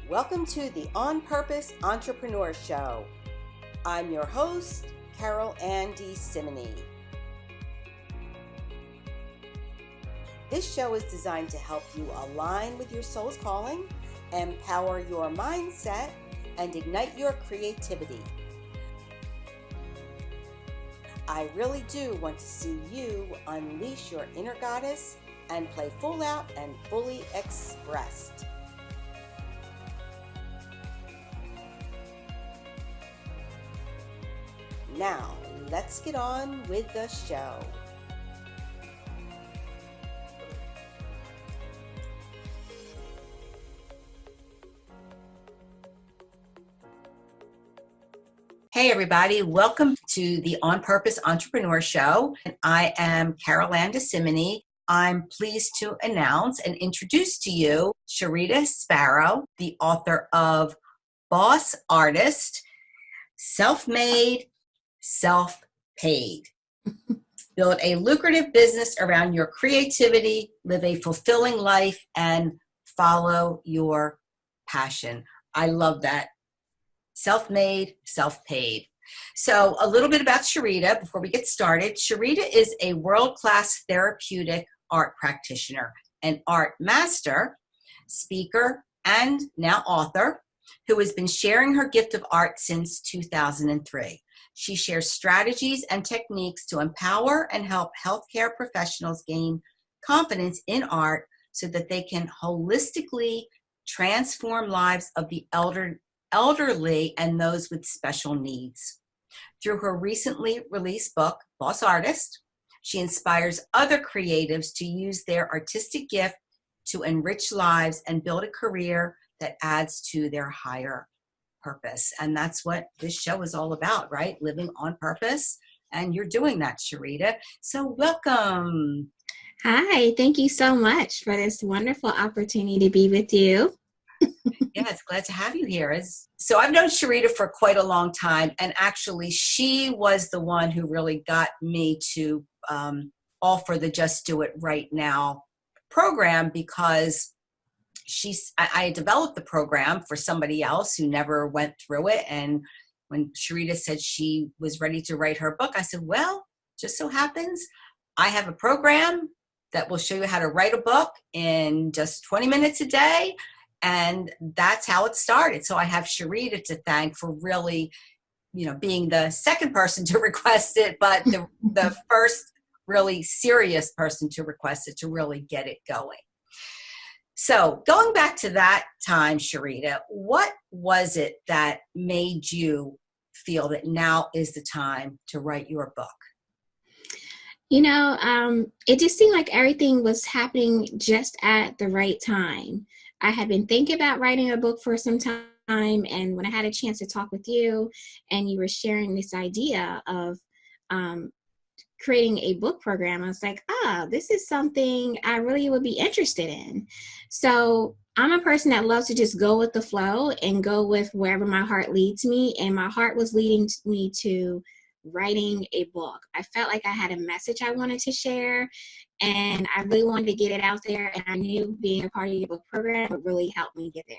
Welcome to the On Purpose Entrepreneur Show. I'm your host, Ann DeSimine. This show is designed to help you align with your soul's calling, empower your mindset, and ignite your creativity. I really do want to see you unleash your inner goddess and play full out and fully expressed. Now, let's get on with the show. Hey everybody, welcome to the On Purpose Entrepreneur Show. I am Ann DeSimine. I'm pleased to announce and introduce to you Sherita Sparrow, the author of Boss Artist, Self-Made, Self-Paid. Build a lucrative business around your creativity, live a fulfilling life, and follow your passion. I love that. Self-made, self-paid. So a little bit about Sherita before we get started. Sherita is a world-class therapeutic art practitioner, an art master, speaker, and now author who has been sharing her gift of art since 2003. She shares strategies and techniques to empower and help healthcare professionals gain confidence in art so that they can holistically transform lives of the elderly and those with special needs. Through her recently released book, Boss Artist, she inspires other creatives to use their artistic gift to enrich lives and build a career that adds to their higher purpose. And that's what this show is all about, right? Living on purpose. And you're doing that, Sherita. So welcome. Hi, thank you so much for this wonderful opportunity to be with you. Yes, glad to have you here. So I've known Sherita for quite a long time, and actually she was the one who really got me to offer the Just Do It Right Now program, because I developed the program for somebody else who never went through it. And when Sherita said she was ready to write her book, I said, well, just so happens I have a program that will show you how to write a book in just 20 minutes a day. And that's how it started. So I have Sherita to thank for really, being the second person to request it, but the first really serious person to request it, to really get it going. So going back to that time, Sherita, what was it that made you feel that now is the time to write your book? It just seemed like everything was happening just at the right time. I had been thinking about writing a book for some time, and when I had a chance to talk with you and you were sharing this idea of creating a book program, I was like, this is something I really would be interested in. So I'm a person that loves to just go with the flow and go with wherever my heart leads me. And my heart was leading me to writing a book. I felt like I had a message I wanted to share, and I really wanted to get it out there. And I knew being a part of your book program would really help me get there.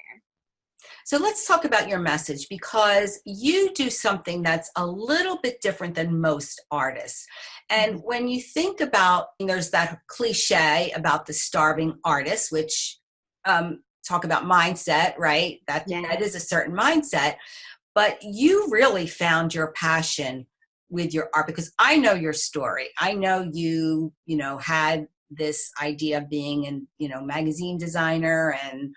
So let's talk about your message, because you do something that's a little bit different than most artists. And when you think about, there's that cliche about the starving artist, which talk about mindset, right? That is a certain mindset. But you really found your passion with your art, because I know your story. I know you had this idea of being a magazine designer, and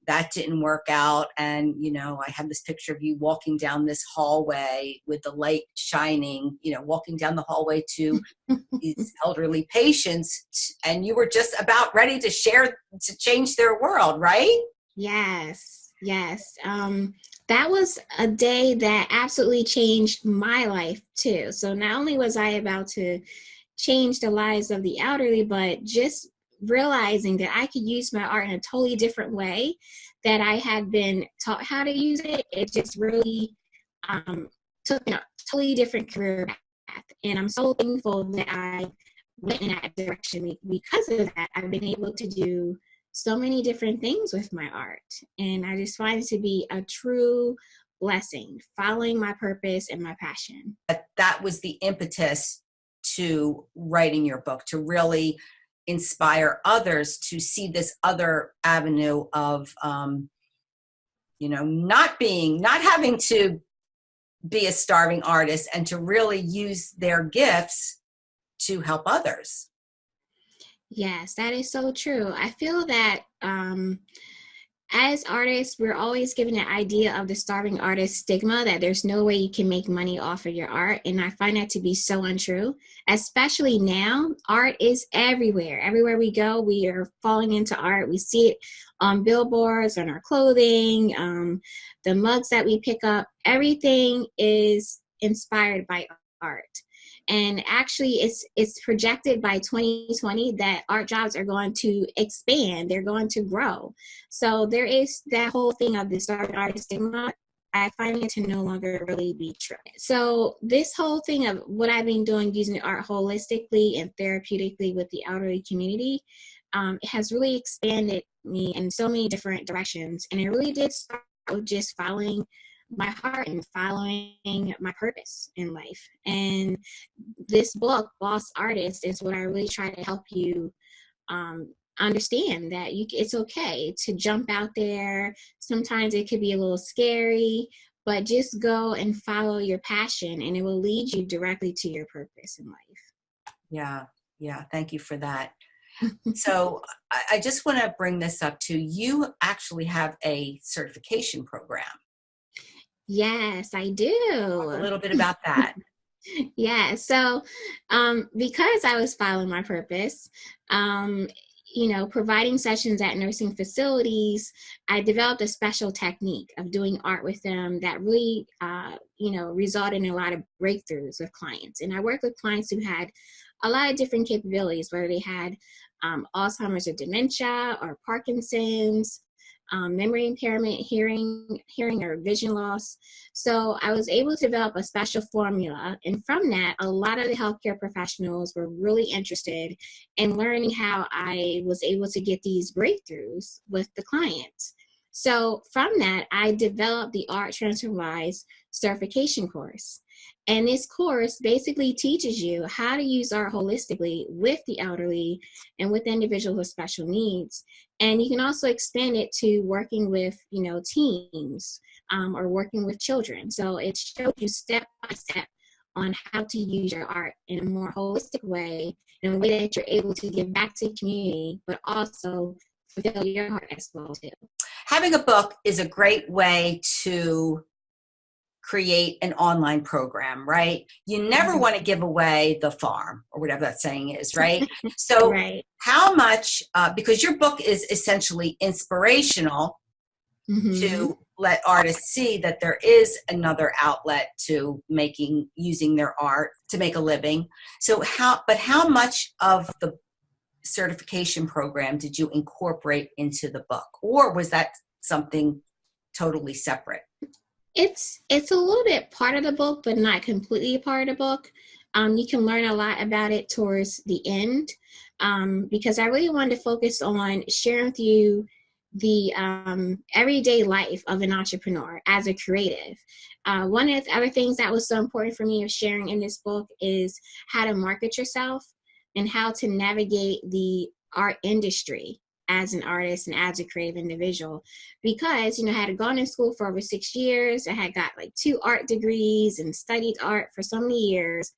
that didn't work out. And, I have this picture of you walking down this hallway with the light shining, walking down the hallway to these elderly patients. And you were just about ready to change their world, right? Yes. That was a day that absolutely changed my life too. So not only was I about to change the lives of the elderly, but just realizing that I could use my art in a totally different way that I had been taught how to use it. It just really took a totally different career path. And I'm so thankful that I went in that direction. Because of that, I've been able to do so many different things with my art. And I just find it to be a true blessing, following my purpose and my passion. That was the impetus to writing your book, to really inspire others to see this other avenue of, not having to be a starving artist and to really use their gifts to help others. Yes, that is so true. I feel that as artists, we're always given an idea of the starving artist stigma, that there's no way you can make money off of your art. And I find that to be so untrue, especially now. Art is everywhere. Everywhere we go, we are falling into art. We see it on billboards, on our clothing, the mugs that we pick up. Everything is inspired by art. And actually, it's projected by 2020 that art jobs are going to expand. They're going to grow. So there is that whole thing of the starving artist stigma. I find it to no longer really be true. So this whole thing of what I've been doing, using art holistically and therapeutically with the elderly community, it has really expanded me in so many different directions. And it really did start with just following my heart and following my purpose in life. And this book, Boss Artist, is what I really try to help you understand, that it's okay to jump out there. Sometimes it could be a little scary, but just go and follow your passion and it will lead you directly to your purpose in life. Yeah. Thank you for that. So I just want to bring this up too. You actually have a certification program. Yes, I do. Talk a little bit about that. Yeah. So because I was following my purpose, providing sessions at nursing facilities, I developed a special technique of doing art with them that really, resulted in a lot of breakthroughs with clients. And I worked with clients who had a lot of different capabilities, whether they had Alzheimer's or dementia or Parkinson's, memory impairment, hearing or vision loss. So I was able to develop a special formula. And from that, a lot of the healthcare professionals were really interested in learning how I was able to get these breakthroughs with the clients. So from that, I developed the Art Certifies certification course. And this course basically teaches you how to use art holistically with the elderly and with individuals with special needs. And you can also expand it to working with, teens or working with children. So it shows you step by step on how to use your art in a more holistic way, in a way that you're able to give back to the community, but also fulfill your heart as well too. Having a book is a great way to create an online program, right? You never want to give away the farm or whatever that saying is, right? So right. How much, because your book is essentially inspirational to let artists see that there is another outlet to using their art to make a living. So how much of the certification program did you incorporate into the book? Or was that something totally separate? It's a little bit part of the book, but not completely a part of the book. You can learn a lot about it towards the end, because I really wanted to focus on sharing with you the everyday life of an entrepreneur as a creative. One of the other things that was so important for me of sharing in this book is how to market yourself and how to navigate the art industry as an artist and as a creative individual. Because, I had gone to school for over 6 years. I had got like 2 art degrees and studied art for so many years.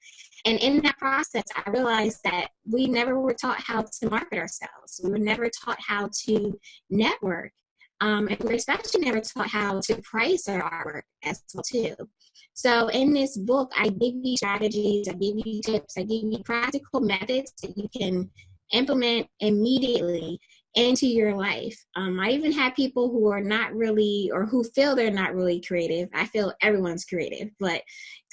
And in that process, I realized that we never were taught how to market ourselves. We were never taught how to network. And we were especially never taught how to price our artwork as well too. So in this book, I give you strategies, I give you tips, I give you practical methods that you can implement immediately into your life. I even have people who are not really, or who feel they're not really creative. I feel everyone's creative, but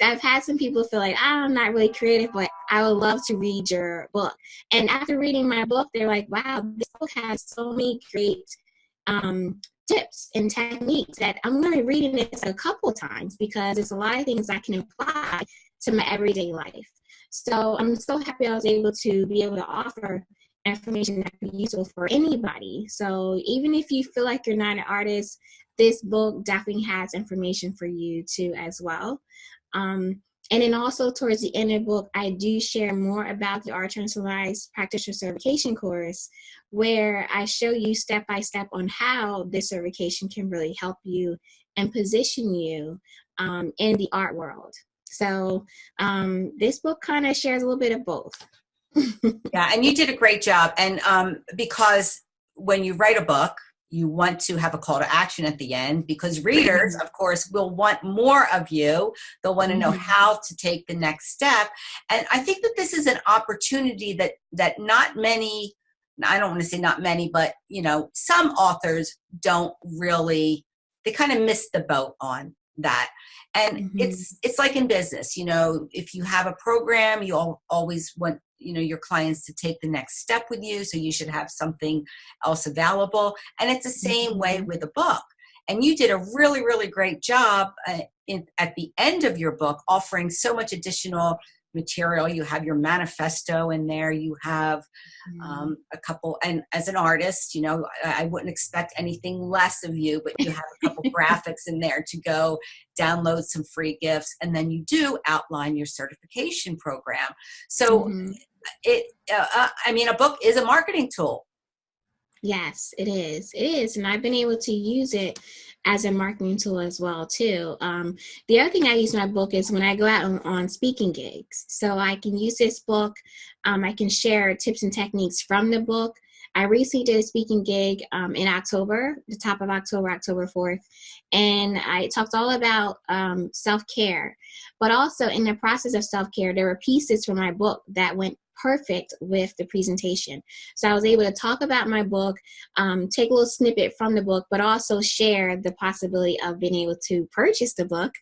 I've had some people feel like, I'm not really creative, but I would love to read your book. And after reading my book, they're like, wow, this book has so many great tips and techniques that I'm going to be reading this a couple times, because there's a lot of things I can apply to my everyday life. So I'm so happy I was able to offer information that could be useful for anybody. So even if you feel like you're not an artist, this book definitely has information for you too as well. And then also towards the end of the book, I do share more about the Art Certifies Practitioner Certification course, where I show you step by step on how this certification can really help you and position you in the art world. So this book kind of shares a little bit of both. Yeah, and you did a great job. And because when you write a book, you want to have a call to action at the end, because readers, of course, will want more of you. They'll want to know how to take the next step. And I think that this is an opportunity that not many, I don't want to say not many, but some authors don't really, they kind of miss the boat on that. And it's like in business, if you have a program, you always want your clients to take the next step with you. So you should have something else available. And it's the same way with a book. And you did a really, really great job at the end of your book, offering so much additional material. You have your manifesto in there. You have a couple, and as an artist, I wouldn't expect anything less of you, but you have a couple graphics in there to go download some free gifts. And then you do outline your certification program. So a book is a marketing tool. Yes, it is. It is. And I've been able to use it as a marketing tool as well, too. The other thing I use my book is when I go out on speaking gigs. So I can use this book. I can share tips and techniques from the book. I recently did a speaking gig in October, the top of October, October 4th. And I talked all about self-care. But also in the process of self-care, there were pieces from my book that went perfect with the presentation. So I was able to talk about my book, take a little snippet from the book, but also share the possibility of being able to purchase the book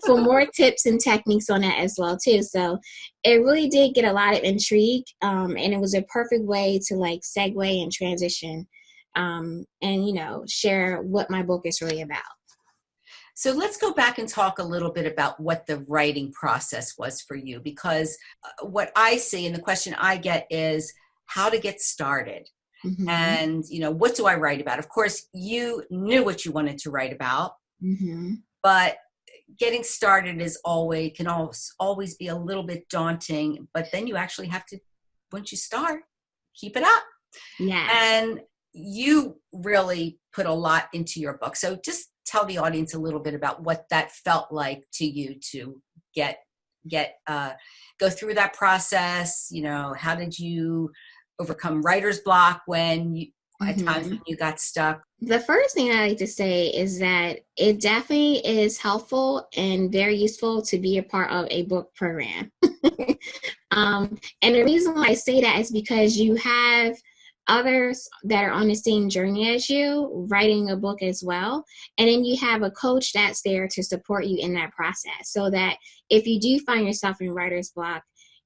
for more tips and techniques on that as well too. So it really did get a lot of intrigue, and it was a perfect way to segue and transition and share what my book is really about. So let's go back and talk a little bit about what the writing process was for you, because what I see and the question I get is how to get started. And, what do I write about? Of course, you knew what you wanted to write about, but getting started can always be a little bit daunting, but then you actually have to, once you start, keep it up. Yeah. And you really put a lot into your book. So just tell the audience a little bit about what that felt like to you to go through that process. How did you overcome writer's block at times when you got stuck? The first thing I like to say is that it definitely is helpful and very useful to be a part of a book program. And the reason why I say that is because you have others that are on the same journey as you writing a book as well, and then you have a coach that's there to support you in that process, so that if you do find yourself in writer's block,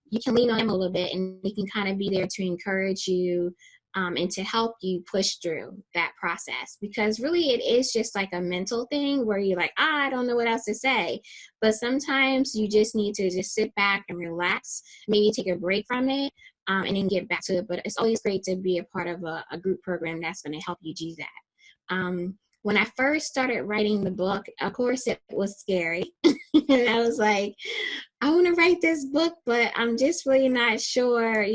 you can lean on them a little bit and they can kind of be there to encourage you and to help you push through that process, because really it is just like a mental thing where you're like, I don't know what else to say. But sometimes you just need to just sit back and relax, maybe take a break from it, and then get back to it. But it's always great to be a part of a group program that's going to help you do that. When I first started writing the book, of course, it was scary. And I was like, I want to write this book, but I'm just really not sure,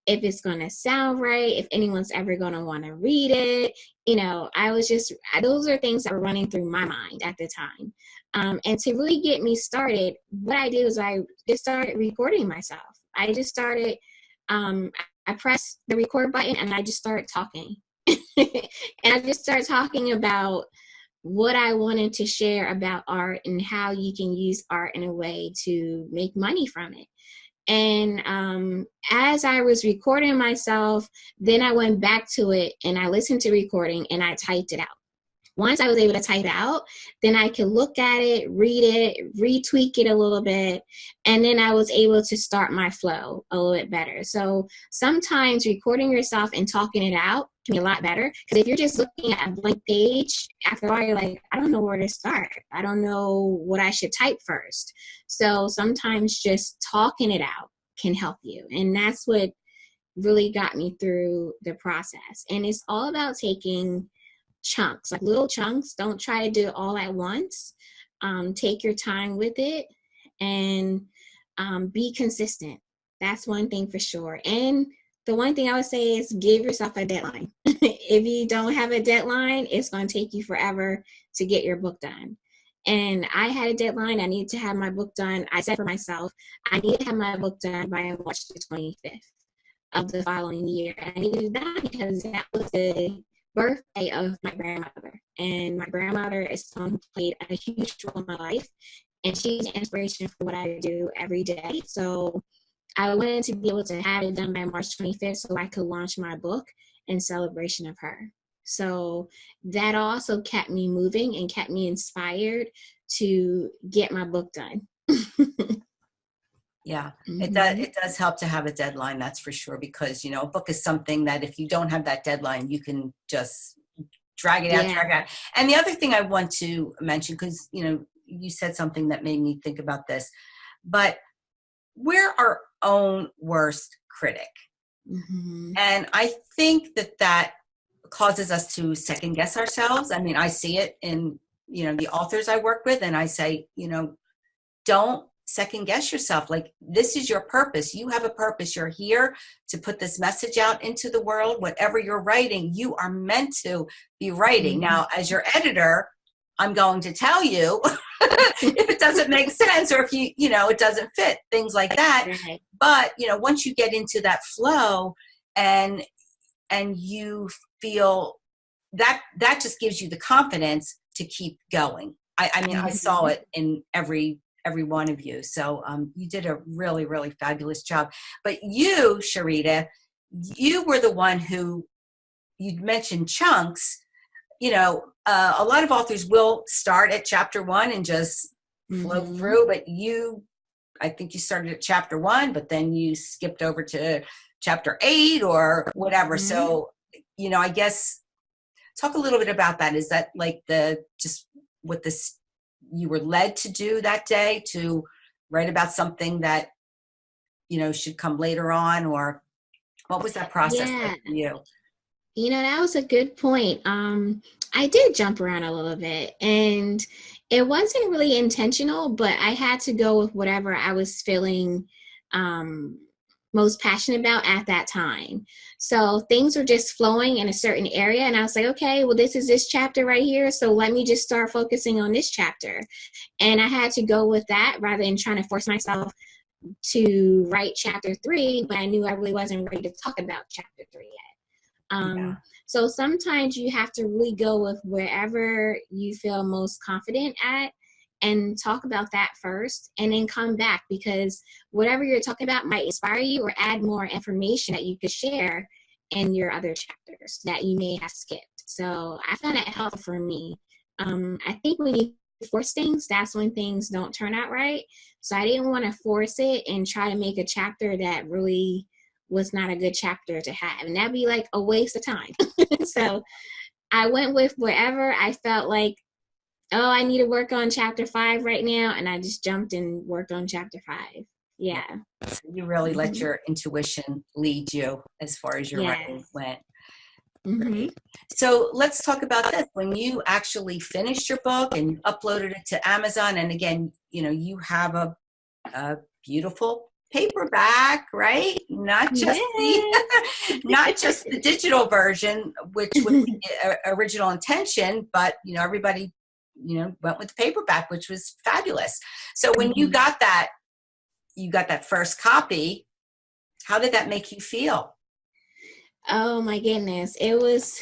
if it's going to sound right, if anyone's ever going to want to read it. Those are things that were running through my mind at the time. And to really get me started, what I did was I just started recording myself. I just started, I pressed the record button and I just started talking. And I just started talking about what I wanted to share about art and how you can use art in a way to make money from it. And as I was recording myself, then I went back to it and I listened to recording and I typed it out. Once I was able to type it out, then I could look at it, read it, retweak it a little bit, and then I was able to start my flow a little bit better. So sometimes recording yourself and talking it out can be a lot better, because if you're just looking at a blank page, after a while you're like, I don't know where to start. I don't know what I should type first. So sometimes just talking it out can help you. And that's what really got me through the process. And it's all about taking chunks, like little chunks. Don't try to do it all at once. Take your time with it, and be consistent. That's one thing for sure. And the one thing I would say is give yourself a deadline. If you don't have a deadline, it's going to take you forever to get your book done. And I had a deadline. I needed to have my book done. I said for myself, I need to have my book done by March the 25th of the following year. And I needed that because that was the birthday of my grandmother. And my grandmother is someone who played a huge role in my life. And she's an inspiration for what I do every day. So I wanted to be able to have it done by March 25th so I could launch my book in celebration of her. So that also kept me moving and kept me inspired to get my book done. Yeah, Mm-hmm. it does help to have a deadline, that's for sure, because, a book is something that if you don't have that deadline, you can just drag it out. And the other thing I want to mention, because, you said something that made me think about this, but we're our own worst critic. Mm-hmm. And I think that causes us to second guess ourselves. I mean, I see it in, the authors I work with, and I say, don't second guess yourself. Like, this is your purpose. You have a purpose. You're here to put this message out into the world. Whatever you're writing, you are meant to be writing. Mm-hmm. Now, as your editor, I'm going to tell you if it doesn't make sense, or if it doesn't fit, things like that. Right. But, once you get into that flow and you feel that just gives you the confidence to keep going. I mean, Mm-hmm. I saw it in every one of you. So you did a really, really fabulous job. But you, Sherita, you were the one who, you mentioned chunks. A lot of authors will start at chapter 1 and just flow Mm-hmm. through, but I think you started at chapter 1, but then you skipped over to chapter 8 or whatever. Mm-hmm. So, I guess talk a little bit about that. Is that like what this you were led to do that day, to write about something that, should come later on, or what was that process like for you? That was a good point. I did jump around a little bit, and it wasn't really intentional, but I had to go with whatever I was feeling most passionate about at that time. So things were just flowing in a certain area, and I was like, okay, well, this is this chapter right here, so let me just start focusing on this chapter. And I had to go with that rather than trying to force myself to write chapter 3 when I knew I really wasn't ready to talk about chapter 3 yet. So sometimes you have to really go with wherever you feel most confident at and talk about that first, and then come back, because whatever you're talking about might inspire you or add more information that you could share in your other chapters that you may have skipped. So I found that helpful for me. I think when you force things, that's when things don't turn out right. So I didn't want to force it and try to make a chapter that really was not a good chapter to have, and that'd be like a waste of time. So I went with wherever I felt like, oh, I need to work on chapter 5 right now, and I just jumped and worked on chapter 5. Yeah. So you really let your intuition lead you as far as your writing went. Mm-hmm. Great. So let's talk about this. When you actually finished your book and uploaded it to Amazon, and again, you have a beautiful paperback, right? Not just the digital version, which was the original intention, but everybody went with the paperback, which was fabulous. So when you got that first copy, how did that make you feel? Oh my goodness, it was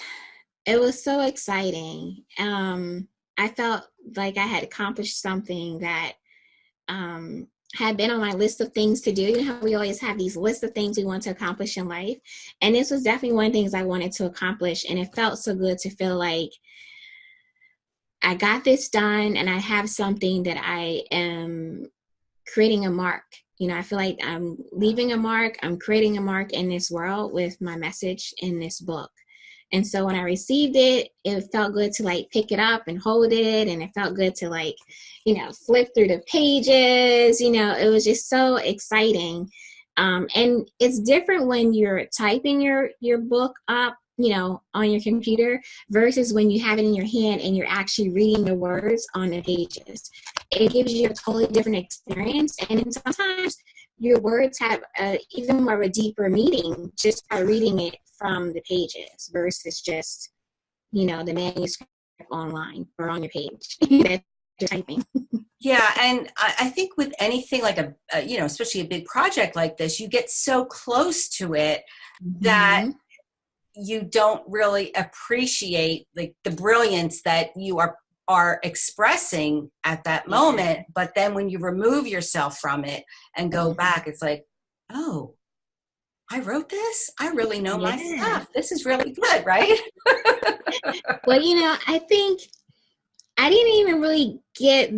so exciting. I felt like I had accomplished something that had been on my list of things to do. You know how we always have these lists of things we want to accomplish in life, and this was definitely one of the things I wanted to accomplish. And it felt so good to feel like I got this done, and I have something that I am creating a mark. I feel like I'm leaving a mark. I'm creating a mark in this world with my message in this book. And so when I received it, it felt good to like pick it up and hold it. And it felt good to like, flip through the pages. It was just so exciting. And it's different when you're typing your book up, on your computer versus when you have it in your hand and you're actually reading the words on the pages. It gives you a totally different experience. And sometimes your words have even more of a deeper meaning just by reading it from the pages versus just, the manuscript online or on your page that you're typing. Yeah, and I think with anything like especially a big project like this, you get so close to it that Mm-hmm. you don't really appreciate like the brilliance that you are expressing at that moment. Yeah. But then when you remove yourself from it and go Mm-hmm. back, it's like, oh, I wrote this. I really know my Yeah. stuff. This is really good, right? Well, I think I didn't even really get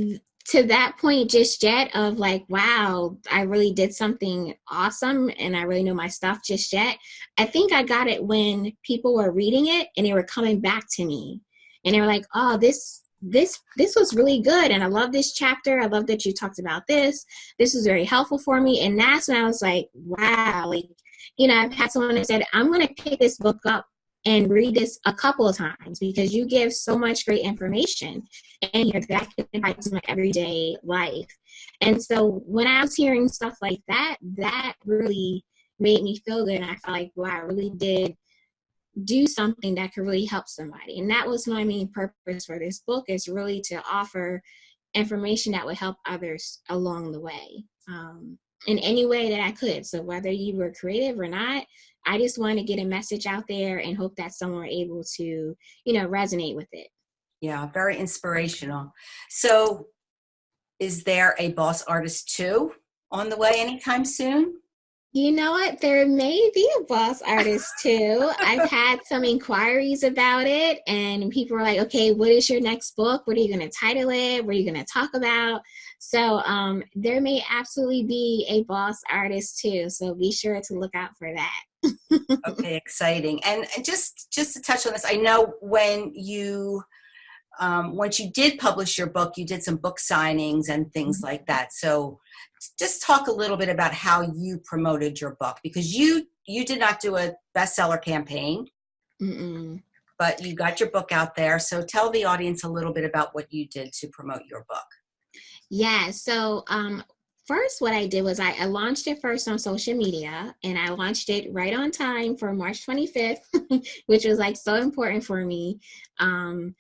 to that point just yet of like, wow, I really did something awesome and I really know my stuff just yet. I think I got it when people were reading it and they were coming back to me and they were like, oh, this was really good. And I love this chapter. I love that you talked about this. This was very helpful for me. And that's when I was like, wow, like, I've had someone that said, I'm going to pick this book up and read this a couple of times because you give so much great information and you're that can apply to my everyday life. And so when I was hearing stuff like that, that really made me feel good. And I felt like, wow, I really did do something that could really help somebody. And that was my main purpose for this book, is really to offer information that would help others along the way, in any way that I could. So whether you were creative or not, I just wanted to get a message out there and hope that someone were able to, resonate with it. Yeah, very inspirational. So is there a Boss Artist 2 on the way anytime soon? You know what? There may be a boss artist too. I've had some inquiries about it, and people are like, okay, what is your next book? What are you going to title it? What are you going to talk about? So there may absolutely be a boss artist too. So be sure to look out for that. Okay, exciting. And just to touch on this, I know when you once you did publish your book, you did some book signings and things like that. So just talk a little bit about how you promoted your book, because you did not do a bestseller campaign, Mm-mm. but you got your book out there. So tell the audience a little bit about what you did to promote your book. Yeah. So first, what I did was I launched it first on social media, and I launched it right on time for March 25th, which was like so important for me. And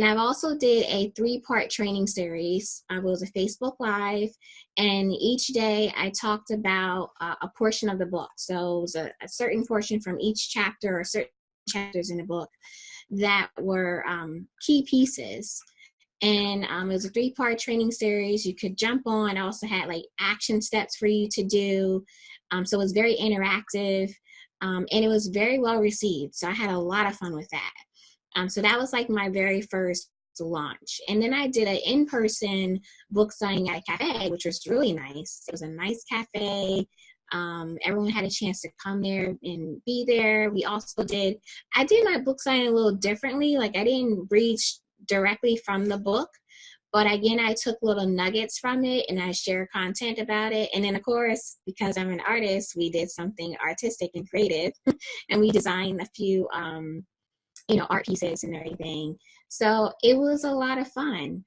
I've also did a 3-part training series. It was a Facebook Live, and each day I talked about a portion of the book. So it was a certain portion from each chapter or certain chapters in the book that were key pieces. And it was a 3-part training series. You could jump on. I also had like action steps for you to do. So it was very interactive, and it was very well received. So I had a lot of fun with that. So that was like my very first launch. And then I did an in-person book signing at a cafe, which was really nice. It was a nice cafe. Everyone had a chance to come there and be there. I did my book signing a little differently. Like I didn't read directly from the book, but again, I took little nuggets from it and I share content about it. And then of course, because I'm an artist, we did something artistic and creative and we designed a few art pieces and everything. So it was a lot of fun.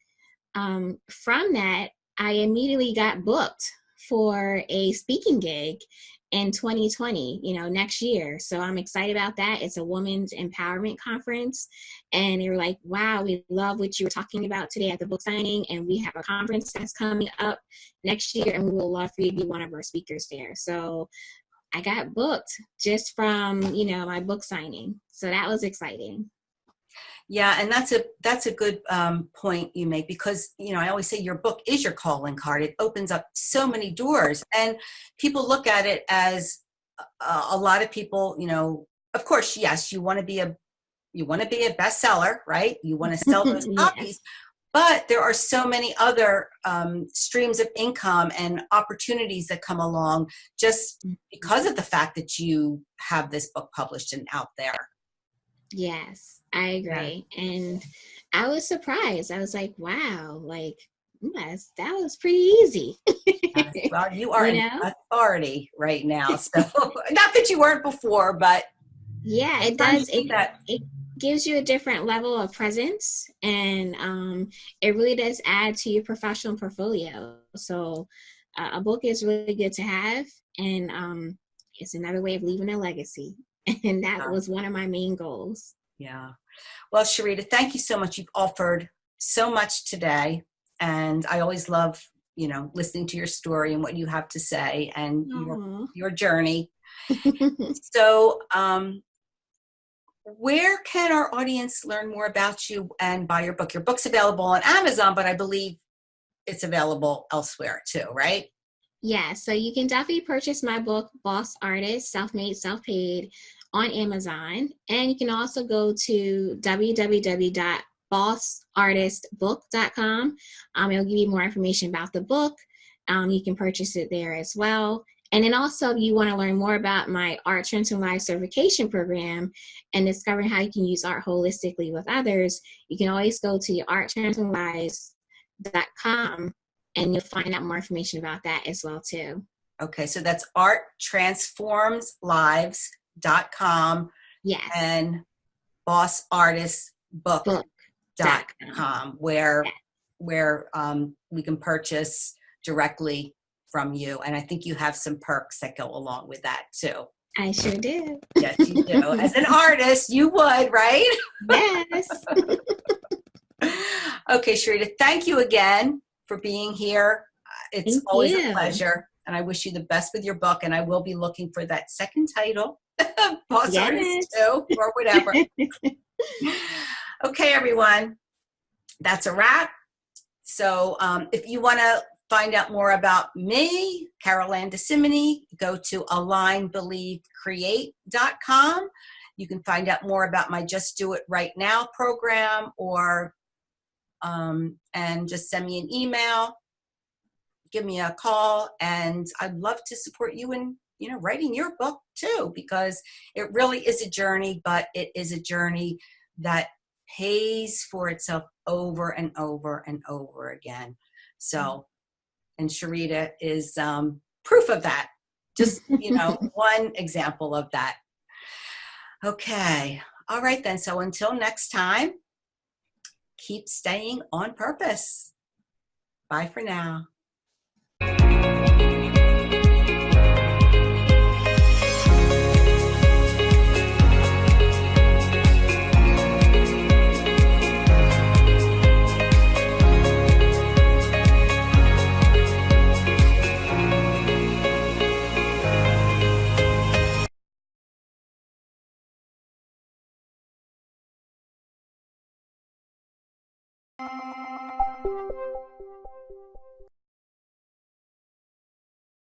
From that, I immediately got booked for a speaking gig in 2020, next year. So I'm excited about that. It's a women's empowerment conference. And they were like, wow, we love what you were talking about today at the book signing. And we have a conference that's coming up next year. And we would love for you to be one of our speakers there. So I got booked just from, my book signing. So that was exciting. Yeah, and that's a good point you make, because I always say your book is your calling card. It opens up so many doors, and people look at it as a lot of people. Of course, yes, you want to be a bestseller, right? You want to sell those Yes. copies, but there are so many other streams of income and opportunities that come along just because of the fact that you have this book published and out there. Yes, I Yeah. agree. And I was surprised. I was like, wow, like Yes, that was pretty easy. Yes. Well, you are You an know? authority right now. So not that you weren't before, but Yeah, it sometimes you does. need that. It gives you a different level of presence, and it really does add to your professional portfolio. So, a book is really good to have, and it's another way of leaving a legacy. And that uh, was one of my main goals. Yeah. Well, Sherita, thank you so much. You've offered so much today, and I always love, listening to your story and what you have to say and Aw. your journey. So, where can our audience learn more about you and buy your book? Your book's available on Amazon, but I believe it's available elsewhere too, right? Yeah, so you can definitely purchase my book, Boss Artist, Self-Made, Self-Paid, on Amazon. And you can also go to www.bossartistbook.com. It'll give you more information about the book. You can purchase it there as well. And then also, if you want to learn more about my Art Transform Life certification program and discovering how you can use art holistically with others, you can always go to arttransformlives.com and you'll find out more information about that as well too. Okay, so that's arttransformslives.com Yes. and bossartistbook.com where Yes. we can purchase directly from you. And I think you have some perks that go along with that too. I sure do. Yes, you do. As an artist, you would, right? Yes. Okay, Sherita, thank you again for being here. It's Thank always a you. pleasure. And I wish you the best with your book. And I will be looking for that second title, Boss Yes. Artist 2, or whatever. Okay, everyone. That's a wrap. So if you want to find out more about me, Ann DeSimine, go to alignbelievecreate.com. You can find out more about my Just Do It Right Now program, or and just send me an email, give me a call, and I'd love to support you in writing your book too, because it really is a journey, but it is a journey that pays for itself over and over and over again. So, and Sherita is proof of that. Just one example of that. Okay, all right then. So until next time, keep staying on purpose. Bye for now.